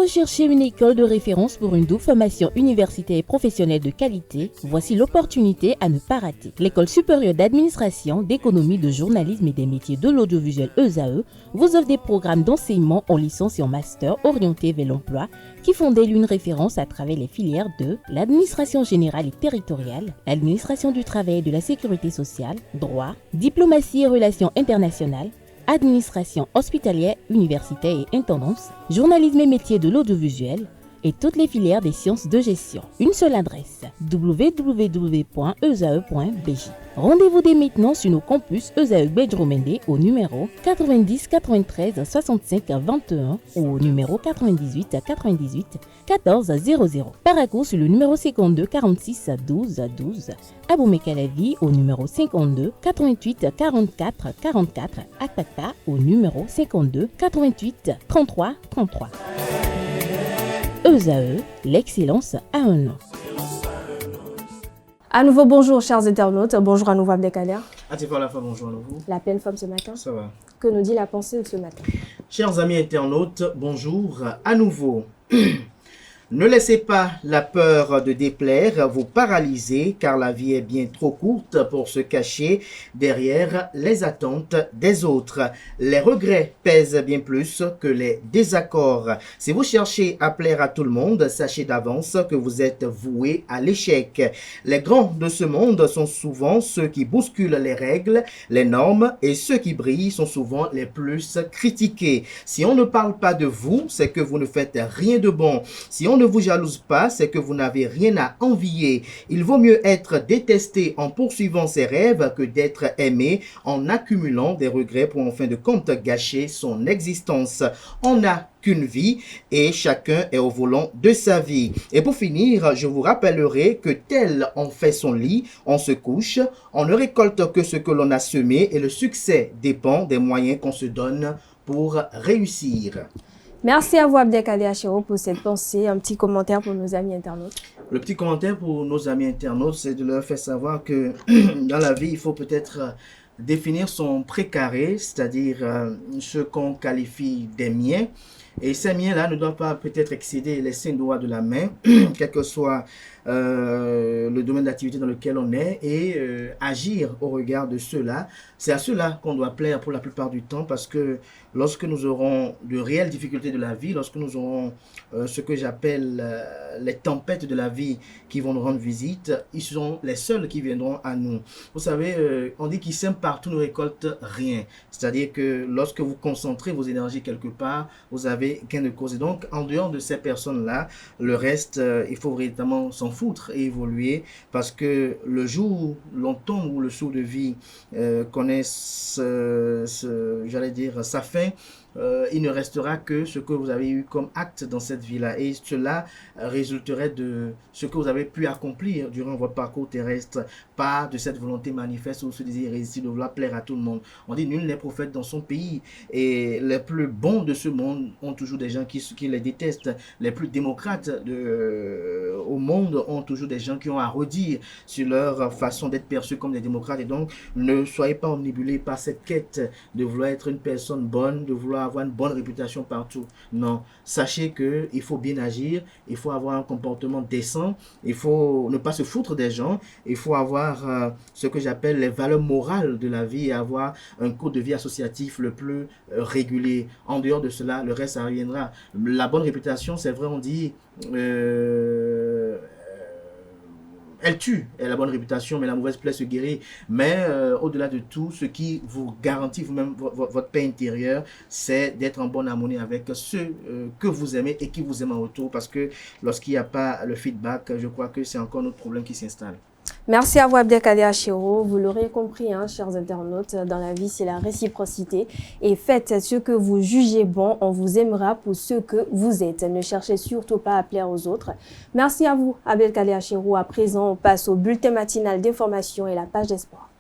recherchez une école de référence pour une double formation universitaire et professionnelle de qualité? Voici l'opportunité à ne pas rater. L'École supérieure d'administration, d'économie, de journalisme et des métiers de l'audiovisuel ESAE vous offre des programmes d'enseignement en licence et en master orientés vers l'emploi qui font d'elle une référence à travers les filières de l'administration générale et territoriale, l'administration du travail et de la sécurité sociale, droit, diplomatie et relations internationales, administration hospitalière, universitaire et intendance, journalisme et métiers de l'audiovisuel et toutes les filières des sciences de gestion. Une seule adresse, www.esae.bj. Rendez-vous dès maintenant sur nos campus ESAE Bedjromende au numéro 90 93 65 21 ou au numéro 98 98 14 00. Paracourt sur le numéro 52 46 12 12. Aboumé-Calavi au numéro 52 88 44 44. Akpaka au numéro 52 88 33 33. ESAE, l'excellence a un nom. À nouveau, bonjour chers internautes, bonjour à nouveau Abdelkader. Atifa la femme, bonjour à nouveau. La pleine forme ce matin. Ça va. Que nous dit la pensée de ce matin? Chers amis internautes, bonjour à nouveau. Ne laissez pas la peur de déplaire vous paralyser, car la vie est bien trop courte pour se cacher derrière les attentes des autres. Les regrets pèsent bien plus que les désaccords. Si vous cherchez à plaire à tout le monde, sachez d'avance que vous êtes voué à l'échec. Les grands de ce monde sont souvent ceux qui bousculent les règles, les normes, et ceux qui brillent sont souvent les plus critiqués. Si on ne parle pas de vous, c'est que vous ne faites rien de bon. Si on ne vous jalouse pas, c'est que vous n'avez rien à envier. Il vaut mieux être détesté en poursuivant ses rêves que d'être aimé en accumulant des regrets pour en fin de compte gâcher son existence. On n'a qu'une vie et chacun est au volant de sa vie. Et pour finir, je vous rappellerai que tel on fait son lit, on se couche, on ne récolte que ce que l'on a semé et le succès dépend des moyens qu'on se donne pour réussir. Merci à vous Abdelkader Achero pour cette pensée. Un petit commentaire pour nos amis internautes. Le petit commentaire pour nos amis internautes, c'est de leur faire savoir que dans la vie, il faut peut-être définir son précaré, c'est-à-dire ce qu'on qualifie des miens. Et ces miens-là ne doivent pas peut-être excéder les 5 doigts de la main, quel que soit le domaine d'activité dans lequel on est, et agir au regard de ceux-là. C'est à ceux-là qu'on doit plaire pour la plupart du temps, parce que lorsque nous aurons de réelles difficultés de la vie, lorsque nous aurons ce que j'appelle les tempêtes de la vie qui vont nous rendre visite, ils seront les seuls qui viendront à nous. Vous savez, on dit qu'ils sèment partout ne récoltent rien. C'est-à-dire que lorsque vous concentrez vos énergies quelque part, vous avez gain de cause. Et donc, en dehors de ces personnes-là, le reste, il faut véritablement s'en foutre et évoluer, parce que le jour où l'on tombe, où le saut de vie connaît j'allais dire, sa fin, il ne restera que ce que vous avez eu comme acte dans cette vie-là. Et cela résulterait de ce que vous avez pu accomplir durant votre parcours terrestre, pas de cette volonté manifeste ou ce désir irrésistible de vouloir plaire à tout le monde. On dit nul n'est prophète dans son pays. Et les plus bons de ce monde ont toujours des gens qui les détestent. Les plus démocrates au monde ont toujours des gens qui ont à redire sur leur façon d'être perçus comme des démocrates. Et donc, ne soyez pas omnibulés par cette quête de vouloir être une personne bonne, de vouloir avoir une bonne réputation partout. Non, sachez que il faut bien agir, il faut avoir un comportement décent, il faut ne pas se foutre des gens, il faut avoir ce que j'appelle les valeurs morales de la vie et avoir un cours de vie associatif le plus régulier. En dehors de cela, le reste, ça reviendra. La bonne réputation, c'est vrai, on dit elle tue, et la bonne réputation, mais la mauvaise plaie se guérit. Mais au-delà de tout, ce qui vous garantit vous-même votre paix intérieure, c'est d'être en bonne harmonie avec ceux que vous aimez et qui vous aiment en retour. Parce que lorsqu'il n'y a pas le feedback, je crois que c'est encore notre problème qui s'installe. Merci à vous Abdelkader Achero. Vous l'aurez compris, hein, chers internautes, dans la vie, c'est la réciprocité. Et faites ce que vous jugez bon, on vous aimera pour ce que vous êtes. Ne cherchez surtout pas à plaire aux autres. Merci à vous Abdelkader Achero. À présent, on passe au bulletin matinal d'information et la page des sports.